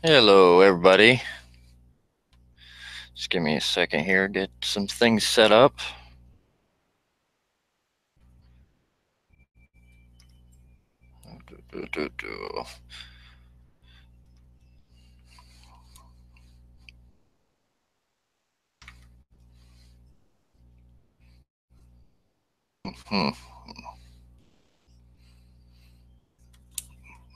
Hello, everybody. Just give me a second here, get some things set up. Do, do, do. Hmm.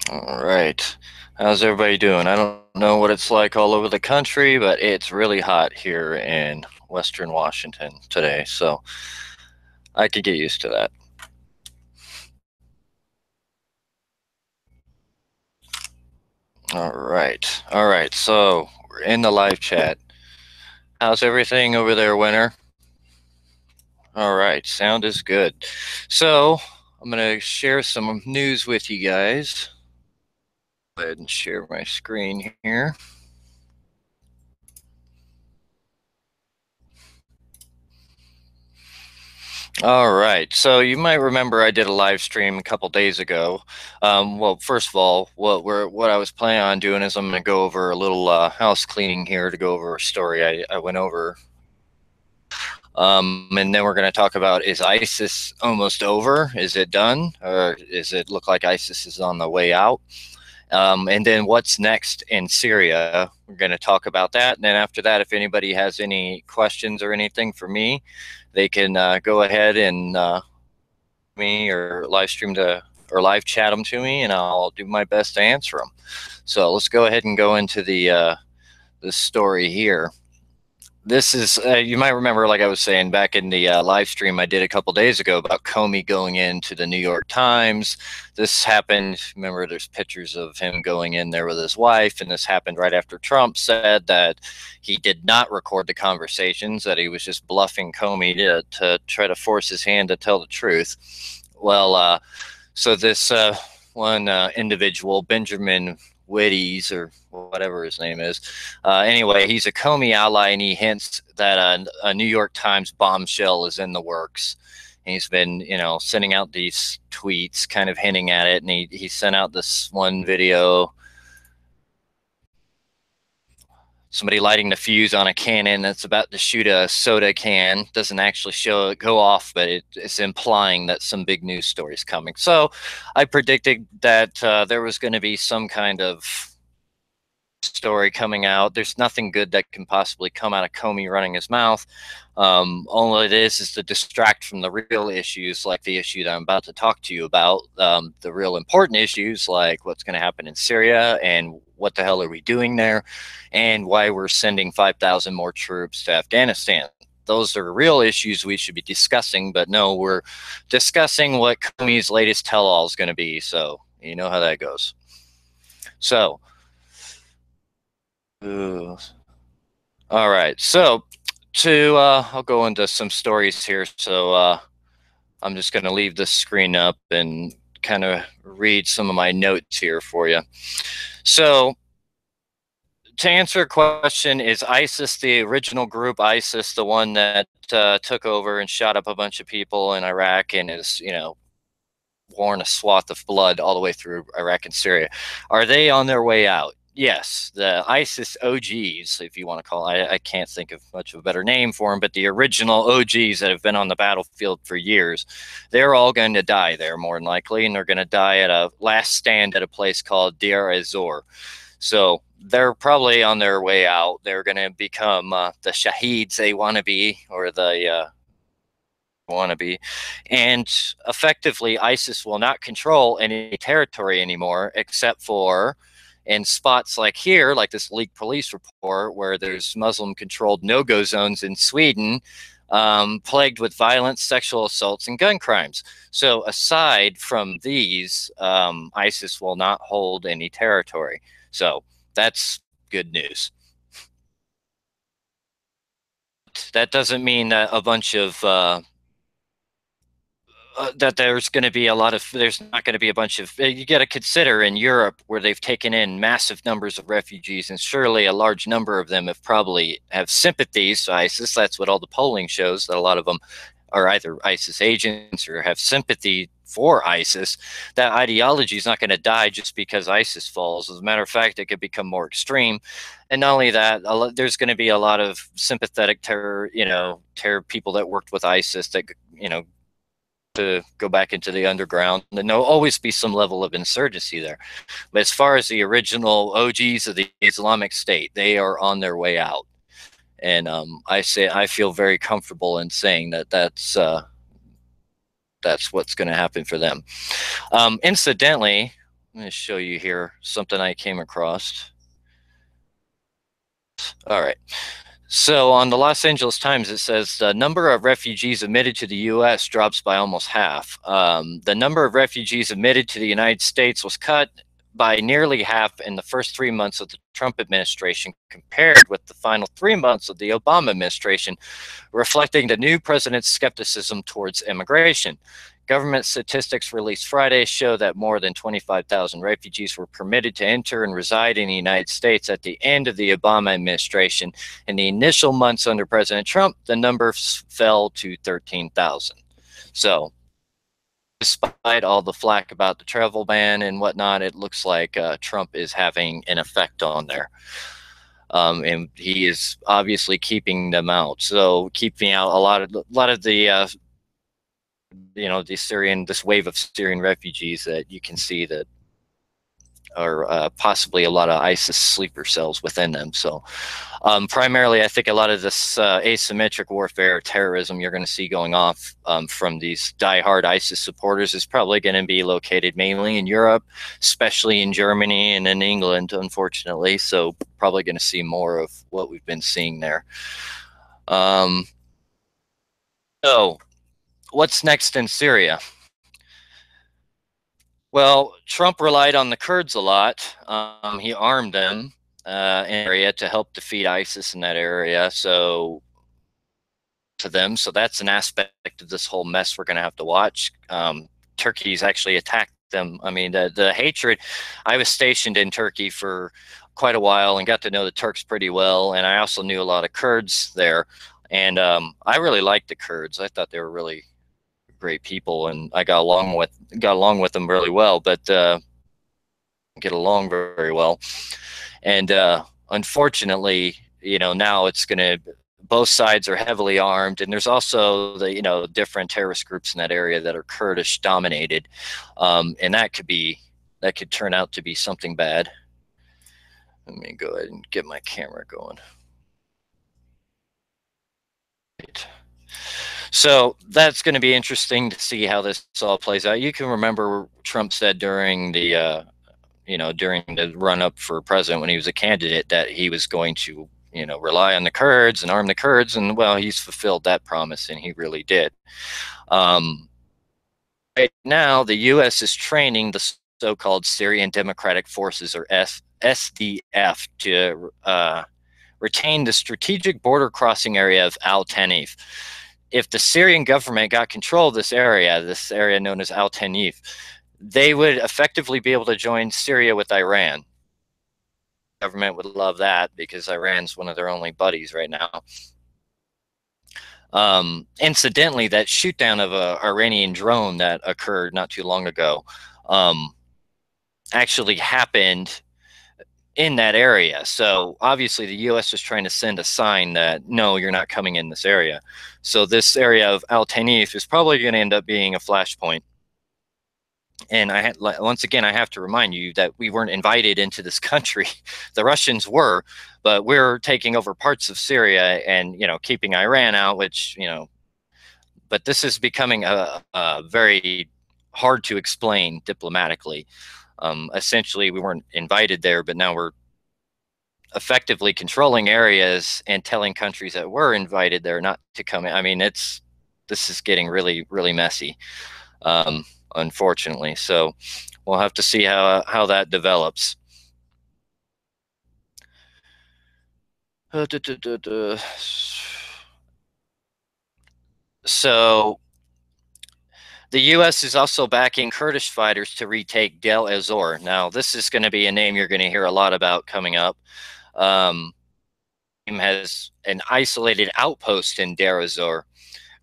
All right. How's everybody doing? I don't know what it's like all over the country, but it's really hot here in Western Washington today, so I could get used to that. All right. All right. So we're in the live chat. How's everything over there, Winter? All right. Sound is good. So I'm going to share some news with you guys. Go ahead and share my screen here. All right. So you might remember I did a live stream a couple days ago. Well, first of all, what I was planning on doing is I'm going to go over a little house cleaning here to go over a story I went over. And then we're going to talk about, is ISIS almost over? Is it done? Or is it look like ISIS is on the way out? And then what's next in Syria? We're going to talk about that. And then after that, if anybody has any questions or anything for me, they can go ahead and me or live stream to or live chat them to me, and I'll do my best to answer them. So let's go ahead and go into the story here. This is you might remember, like I was saying back in the live stream I did a couple days ago about Comey going into the New York Times. This happened. Remember, there's pictures of him going in there with his wife, and this happened right after Trump said that he did not record the conversations, that he was just bluffing Comey to try to force his hand to tell the truth. Well, so this one individual, Benjamin Witties or whatever his name is. Anyway, he's a Comey ally, and he hints that a New York Times bombshell is in the works. And he's been, sending out these tweets, kind of hinting at it. And he sent out this one video, somebody lighting the fuse on a cannon that's about to shoot a soda can. Doesn't actually show it go off, but it's implying that some big news story is coming. So I predicted that there was going to be some kind of story coming out. There's nothing good that can possibly come out of Comey running his mouth. All it is to distract from the real issues, like the issue that I'm about to talk to you about. The real important issues, like what's going to happen in Syria and what the hell are we doing there, and why we're sending 5,000 more troops to Afghanistan. Those are real issues we should be discussing, but no, we're discussing what Comey's latest tell-all is going to be. So you know how that goes. So all right. So I'll go into some stories here. So I'm just going to leave this screen up and kind of read some of my notes here for you. So to answer a question, is ISIS the original group, ISIS, the one that took over and shot up a bunch of people in Iraq and is, worn a swath of blood all the way through Iraq and Syria? Are they on their way out? Yes, the ISIS OGs, if you want to call it, I can't think of much of a better name for them, but the original OGs that have been on the battlefield for years, they're all going to die there more than likely, and they're going to die at a last stand at a place called Deir ez-Zor. So they're probably on their way out. They're going to become the shaheeds they want to be, or the wannabe. And effectively, ISIS will not control any territory anymore, except for in spots like here, like this leaked police report, where there's Muslim controlled no go zones in Sweden, plagued with violence, sexual assaults, and gun crimes. So, aside from these, ISIS will not hold any territory. So, that's good news. That doesn't mean that a bunch of that there's going to be a lot of there's not going to be a bunch of you got to consider in Europe where they've taken in massive numbers of refugees, and surely a large number of them have probably have sympathies to ISIS. That's what all the polling shows, that a lot of them are either ISIS agents or have sympathy for ISIS, that ideology is not going to die just because ISIS falls. As a matter of fact, it could become more extreme. And not only that, there's going to be a lot of sympathetic terror, terror people that worked with ISIS that, to go back into the underground. And there'll always be some level of insurgency there. But as far as the original OGs of the Islamic State, they are on their way out. And I feel very comfortable in saying that that's what's going to happen for them. Incidentally, I'm going to show you here something I came across. All right. So on the Los Angeles Times, it says the number of refugees admitted to the U.S. drops by almost half. The number of refugees admitted to the United States was cut by nearly half in the first 3 months of the Trump administration compared with the final 3 months of the Obama administration, reflecting the new president's skepticism towards immigration. Government statistics released Friday show that more than 25,000 refugees were permitted to enter and reside in the United States at the end of the Obama administration. In the initial months under President Trump, the number fell to 13,000. So despite all the flack about the travel ban and whatnot, it looks like Trump is having an effect on there. And he is obviously keeping them out. So keeping out a lot of the this wave of Syrian refugees that you can see that are possibly a lot of ISIS sleeper cells within them. So primarily, I think a lot of this asymmetric warfare, terrorism you're going to see going off from these diehard ISIS supporters is probably going to be located mainly in Europe, especially in Germany and in England, unfortunately. So probably going to see more of what we've been seeing there. So what's next in Syria? Well, Trump relied on the Kurds a lot. He armed them in the area to help defeat ISIS in that area. So that's an aspect of this whole mess we're going to have to watch. Turkey's actually attacked them. I mean, the hatred. I was stationed in Turkey for quite a while and got to know the Turks pretty well. And I also knew a lot of Kurds there. And I really liked the Kurds. I thought they were really great people, and I got along with them really well, but get along very well. And unfortunately, now it's going to, both sides are heavily armed, and there's also the different terrorist groups in that area that are Kurdish dominated, and that could turn out to be something bad. Let me go ahead and get my camera going. Right. So that's going to be interesting to see how this all plays out. You can remember Trump said during the during the run up for president when he was a candidate that he was going to rely on the Kurds and arm the Kurds, and well, he's fulfilled that promise, and he really did. Right now, the U.S. is training the so-called Syrian Democratic Forces, or SDF, to retain the strategic border crossing area of Al Tanif. If the Syrian government got control of this area known as Al Tanif, they would effectively be able to join Syria with Iran. The government would love that because Iran's one of their only buddies right now. Incidentally, that shoot down of an Iranian drone that occurred not too long ago actually happened in that area. So obviously the U.S. is trying to send a sign that, no, you're not coming in this area. So this area of Al Tanif is probably going to end up being a flashpoint. And once again, I have to remind you that we weren't invited into this country. The Russians were, but we're taking over parts of Syria and, keeping Iran out, which, but this is becoming a very hard to explain diplomatically. Essentially, we weren't invited there, but now we're effectively controlling areas and telling countries that were invited there not to come in. I mean, this is getting really, really messy, unfortunately. So we'll have to see how that develops. So the U.S. is also backing Kurdish fighters to retake Deir ez-Zor. Now, this is going to be a name you're going to hear a lot about coming up. Has an isolated outpost in Deir ez-Zor,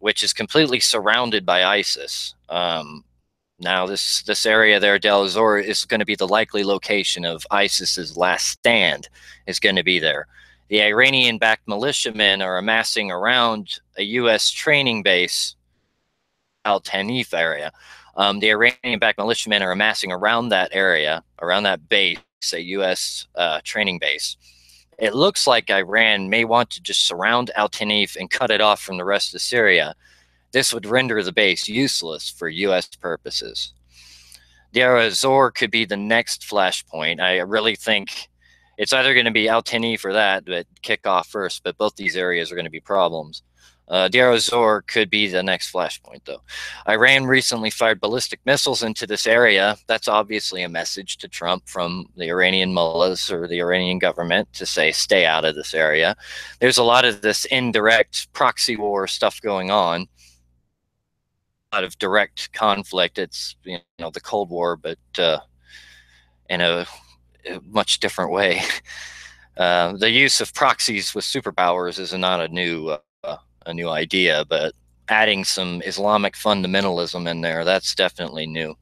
which is completely surrounded by ISIS. Now, this area there, Deir ez-Zor, is going to be the likely location of ISIS's last stand. Is going to be there. The Iranian-backed militiamen are amassing around a U.S. training base, Al Tanif area. The Iranian-backed militiamen are amassing around that area, around that base, a U.S. Training base. It looks like Iran may want to just surround Al Tanif and cut it off from the rest of Syria. This would render the base useless for U.S. purposes. Deir ez-Zor could be the next flashpoint. I really think it's either going to be Al Tanif or that, but kick off first. But both these areas are going to be problems. Deir ez-Zor could be the next flashpoint, though. Iran recently fired ballistic missiles into this area. That's obviously a message to Trump from the Iranian mullahs or the Iranian government to say, stay out of this area. There's a lot of this indirect proxy war stuff going on. A lot of direct conflict. It's, you know, the Cold War, but in a much different way. The use of proxies with superpowers is not a new idea, but adding some Islamic fundamentalism in there, that's definitely new.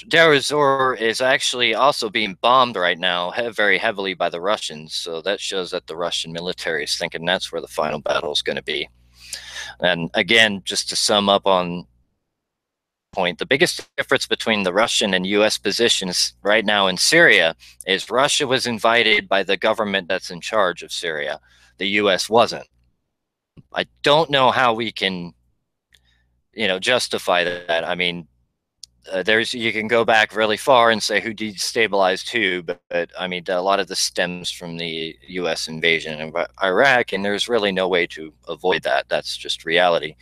Deir ez-Zor is actually also being bombed right now very heavily by the Russians, so that shows that the Russian military is thinking that's where the final battle is going to be. And again, just to sum up on point, the biggest difference between the Russian and U.S. positions right now in Syria is Russia was invited by the government that's in charge of Syria. The U.S. wasn't. I don't know how we can, you know, justify that. I mean, you can go back really far and say who destabilized who, but I mean, a lot of this stems from the U.S. invasion of Iraq, and there's really no way to avoid that. That's just reality.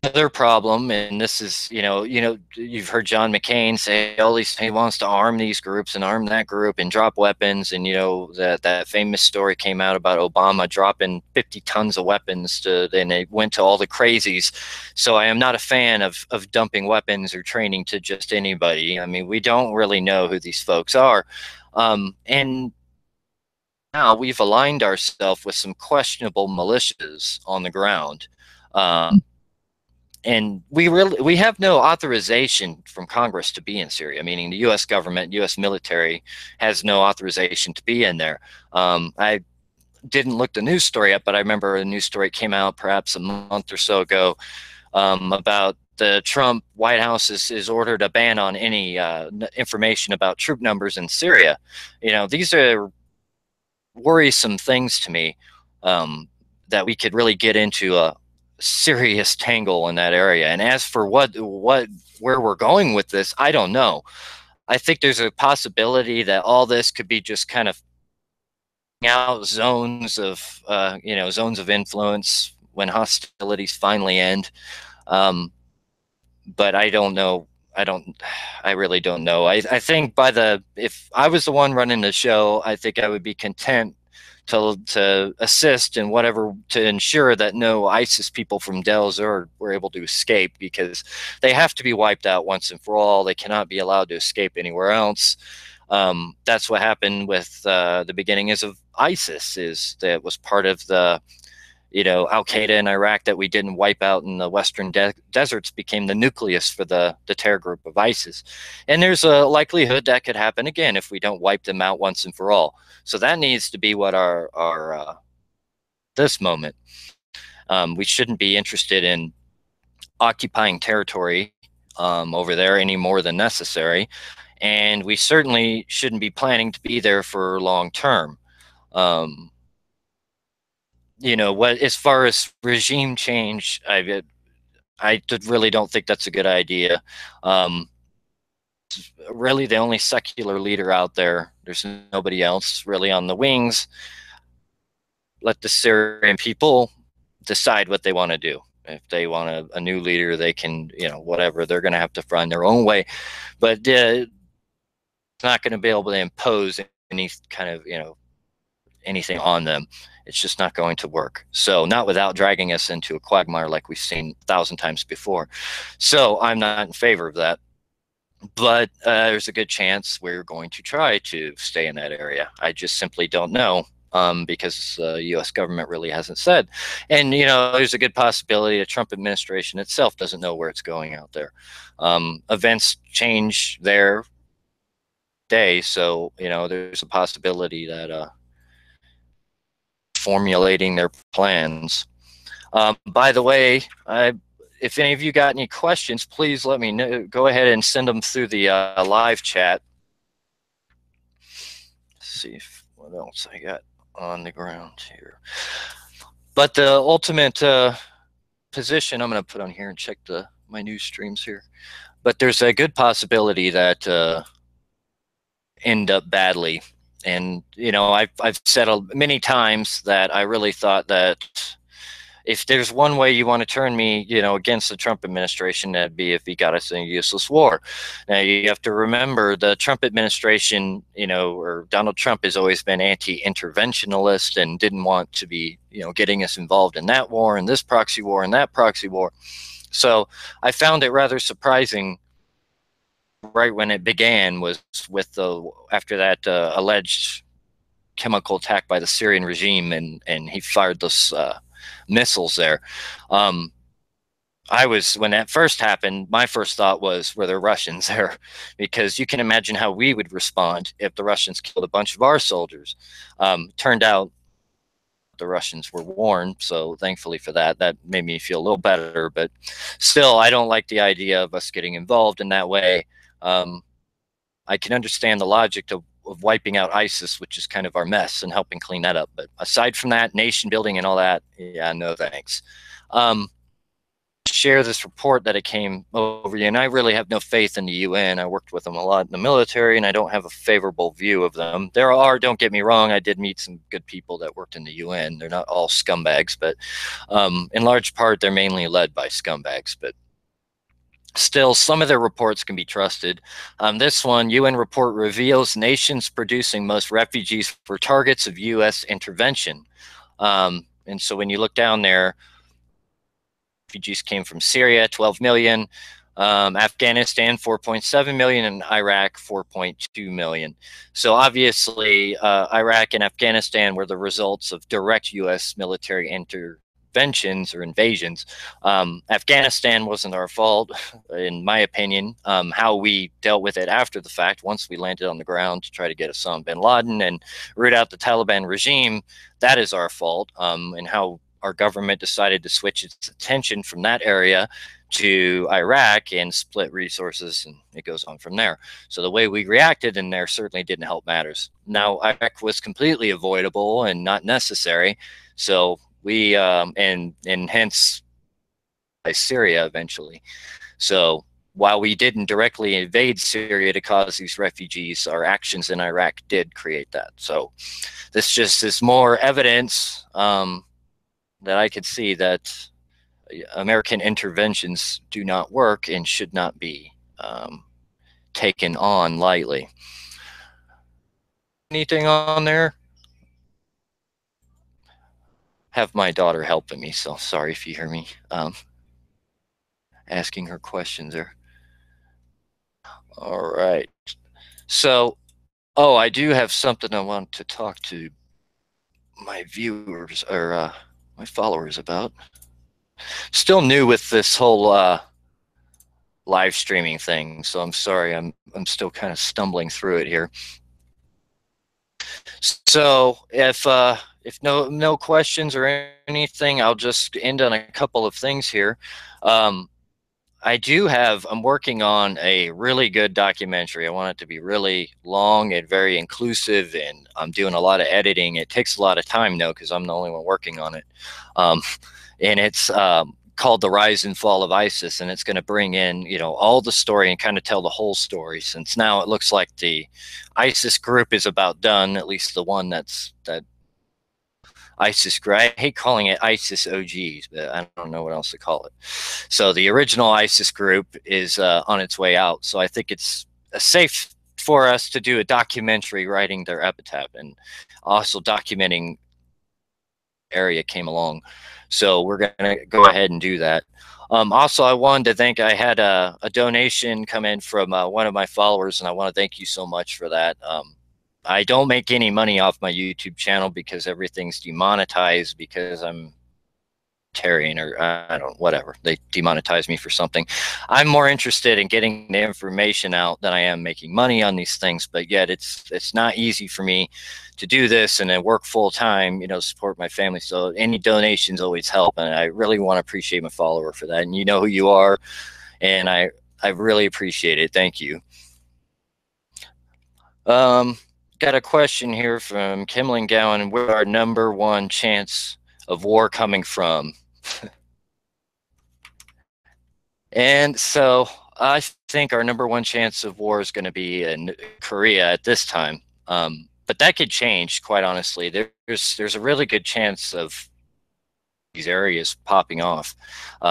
Another problem, and this is, you know, you've heard John McCain say all these, he wants to arm these groups and arm that group and drop weapons, and you know that famous story came out about Obama dropping 50 tons of weapons and it went to all the crazies. So I am not a fan of dumping weapons or training to just anybody. I mean, we don't really know who these folks are, and now we've aligned ourselves with some questionable militias on the ground. And we have no authorization from Congress to be in Syria, meaning the U.S. government, U.S. military has no authorization to be in there. I didn't look the news story up, but I remember a news story came out perhaps a month or so ago about the Trump White House is ordered a ban on any information about troop numbers in Syria. You know, these are worrisome things to me, that we could really get into a serious tangle in that area. And as for where we're going with this, I don't know. I think there's a possibility that all this could be just kind of out zones of zones of influence when hostilities finally end. But I don't know. I really don't know. I think if I was the one running the show, I think I would be content to assist in whatever to ensure that no ISIS people from Deir ez-Zor were able to escape, because they have to be wiped out once and for all. They cannot be allowed to escape anywhere else. That's what happened with the beginnings of ISIS. That was part of the Al-Qaeda in Iraq that we didn't wipe out in the western deserts became the nucleus for the terror group of ISIS. And there's a likelihood that could happen again if we don't wipe them out once and for all. So that needs to be what our this moment. We shouldn't be interested in occupying territory over there any more than necessary. And we certainly shouldn't be planning to be there for long term. As far as regime change, I really don't think that's a good idea. Really, the only secular leader out there, there's nobody else really on the wings. Let the Syrian people decide what they want to do. If they want a new leader, they can, whatever, they're going to have to find their own way. But it's not going to be able to impose any kind of, anything on them. It's just not going to work. So not without dragging us into a quagmire like we've seen 1,000 times before. So I'm not in favor of that. but there's a good chance we're going to try to stay in that area. I just simply don't know. Because the U.S. government really hasn't said. And, there's a good possibility the Trump administration itself doesn't know where it's going out there. Events change their day, so, there's a possibility that formulating their plans. By the way, if any of you got any questions, please let me know. Go ahead and send them through the live chat. Let's see what else I got on the ground here. But the ultimate position I'm going to put on here and check my news streams here. But there's a good possibility that end up badly. And, I've said many times that I really thought that if there's one way you want to turn me, against the Trump administration, that'd be if he got us in a useless war. Now, you have to remember the Trump administration, or Donald Trump has always been anti-interventionalist and didn't want to be, getting us involved in that war and this proxy war and that proxy war. So I found it rather surprising right when it began was with after that alleged chemical attack by the Syrian regime, and he fired those missiles there. When that first happened, my first thought was, were there Russians there? Because you can imagine how we would respond if the Russians killed a bunch of our soldiers. Turned out the Russians were warned, so thankfully for that, that made me feel a little better. But still, I don't like the idea of us getting involved in that way. I can understand the logic of wiping out ISIS, which is kind of our mess, and helping clean that up. But aside from that, nation building and all that, yeah, no thanks. Share this report that it came over you, and I really have no faith in the UN. I worked with them a lot in the military, and I don't have a favorable view of them. There are, don't get me wrong, I did meet some good people that worked in the UN. They're not all scumbags, but in large part, they're mainly led by scumbags. But still, some of their reports can be trusted. This one, UN report reveals nations producing most refugees for targets of U.S. intervention. And so when you look down there, refugees came from Syria, 12 million, Afghanistan, 4.7 million, and Iraq, 4.2 million. So obviously, Iraq and Afghanistan were the results of direct U.S. military interventions or invasions. Afghanistan wasn't our fault, in my opinion. How we dealt with it after the fact, once we landed on the ground to try to get Osama bin Laden and root out the Taliban regime, that is our fault. And how our government decided to switch its attention from that area to Iraq and split resources, and it goes on from there. So the way we reacted in there certainly didn't help matters. Now, Iraq was completely avoidable and not necessary. So we, and hence by Syria eventually. So while we didn't directly invade Syria to cause these refugees, our actions in Iraq did create that. So this just is more evidence that I could see that American interventions do not work and should not be taken on lightly. Anything on there? Have my daughter helping me, so sorry if you hear me asking her questions there. All right. So, I do have something I want to talk to my viewers or my followers about. Still new with this whole live streaming thing, so I'm sorry. I'm still kind of stumbling through it here. So if no questions or anything, I'll just end on a couple of things here. I'm working on a really good documentary. I want it to be really long and very inclusive, and I'm doing a lot of editing. It takes a lot of time though, because I'm the only one working on it. And it's called The Rise and Fall of ISIS, and it's going to bring in, all the story and kind of tell the whole story, since now it looks like the ISIS group is about done, at least the one that ISIS group. I hate calling it ISIS OGs, but I don't know what else to call it. So the original ISIS group is on its way out. So I think it's safe for us to do a documentary writing their epitaph and also documenting area came along. So we're going to go ahead and do that. Also, I wanted to thank, I had a donation come in from one of my followers, and I want to thank you so much for that. I don't make any money off my YouTube channel because everything's demonetized because I'm Terran or I don't, whatever. They demonetize me for something. I'm more interested in getting the information out than I am making money on these things. But yet it's not easy for me to do this and then work full time, you know, support my family. So any donations always help. And I really want to appreciate my follower for that. And you know who you are. And I really appreciate it. Thank you. Got a question here from Kimlin Gowan. Where our #1 chance of war coming from? And so I think our #1 chance of war is going to be in Korea at this time. But that could change, quite honestly. There's a really good chance of these areas popping off,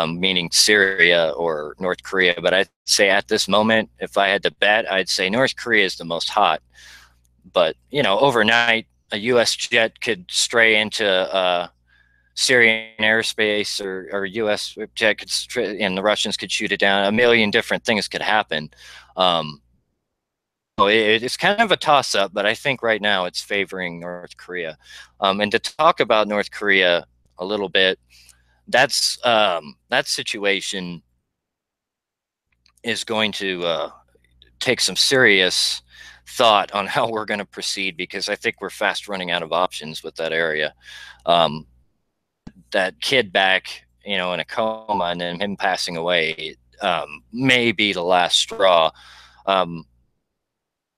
meaning Syria or North Korea. But I'd say at this moment, if I had to bet, I'd say North Korea is the most hot. But, you know, overnight, a U.S. jet could stray into Syrian airspace or U.S. jet could, and the Russians could shoot it down. A million different things could happen. So it's kind of a toss-up, but I think right now it's favoring North Korea. And to talk about North Korea a little bit, that's that situation is going to take some serious thought on how we're going to proceed, because I think we're fast running out of options with that area. That kid back, you know, in a coma, and then him passing away may be the last straw.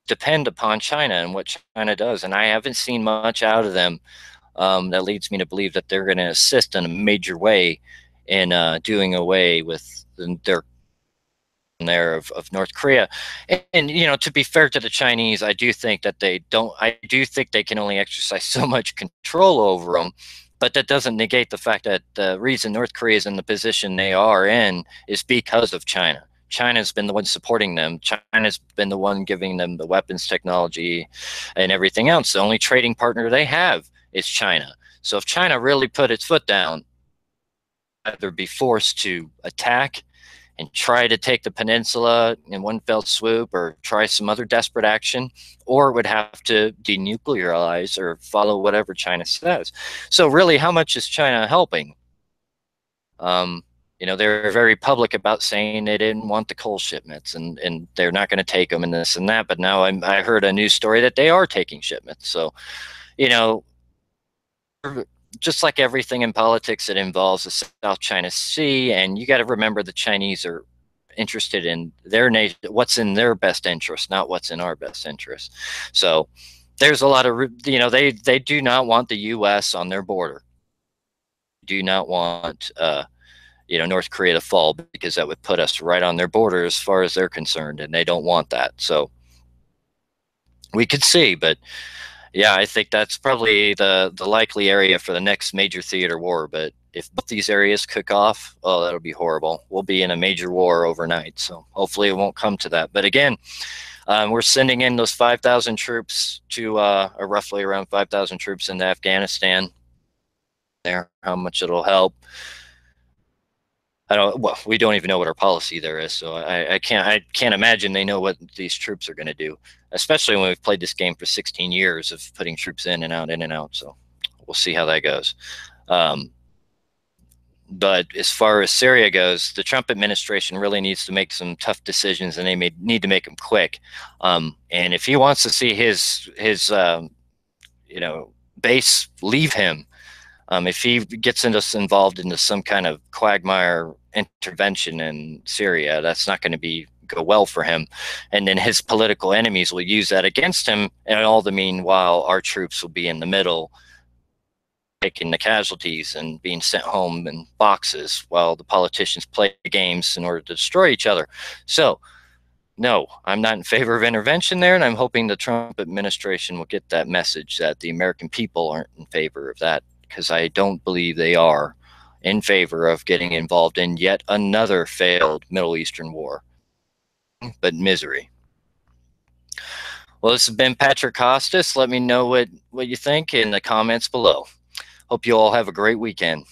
Depend upon China and what China does, and I haven't seen much out of them that leads me to believe that they're going to assist in a major way in doing away with their there of North Korea. And you know, to be fair to the Chinese, I do think that they can only exercise so much control over them, but that doesn't negate the fact that the reason North Korea is in the position they are in is because of China. China's been the one supporting them. China's been the one giving them the weapons technology and everything else. The only trading partner they have is China. So if China really put its foot down, either be forced to attack and try to take the peninsula in one fell swoop, or try some other desperate action, or it would have to denuclearize or follow whatever China says. So really, how much is China helping? You know, they're very public about saying they didn't want the coal shipments and they're not going to take them and this and that. But now I heard a news story that they are taking shipments. So, you know, just like everything in politics, it involves the South China Sea, and you got to remember the Chinese are interested in their nation, what's in their best interest, not what's in our best interest. So there's a lot of, you know, they do not want the U.S. on their border. Do not want, you know, North Korea to fall, because that would put us right on their border as far as they're concerned, and they don't want that. So we could see, but yeah, I think that's probably the likely area for the next major theater war. But if both these areas cook off, oh, that'll be horrible. We'll be in a major war overnight. So hopefully it won't come to that. But again, we're sending in those 5,000 troops to, or roughly around 5,000 troops into Afghanistan. There, how much it'll help. Well, we don't even know what our policy there is, so I can't imagine they know what these troops are going to do, especially when we've played this game for 16 years of putting troops in and out, in and out. So we'll see how that goes. But as far as Syria goes, the Trump administration really needs to make some tough decisions, and they need to make them quick. And if he wants to see his you know, base leave him, if he gets involved into some kind of quagmire intervention in Syria, that's not going to go well for him. And then his political enemies will use that against him. And all the meanwhile, our troops will be in the middle, taking the casualties and being sent home in boxes while the politicians play games in order to destroy each other. So, no, I'm not in favor of intervention there, and I'm hoping the Trump administration will get that message that the American people aren't in favor of that, because I don't believe they are in favor of getting involved in yet another failed Middle Eastern war. But misery. Well, this has been Patrick Costas. Let me know what you think in the comments below. hope you all have a great weekend.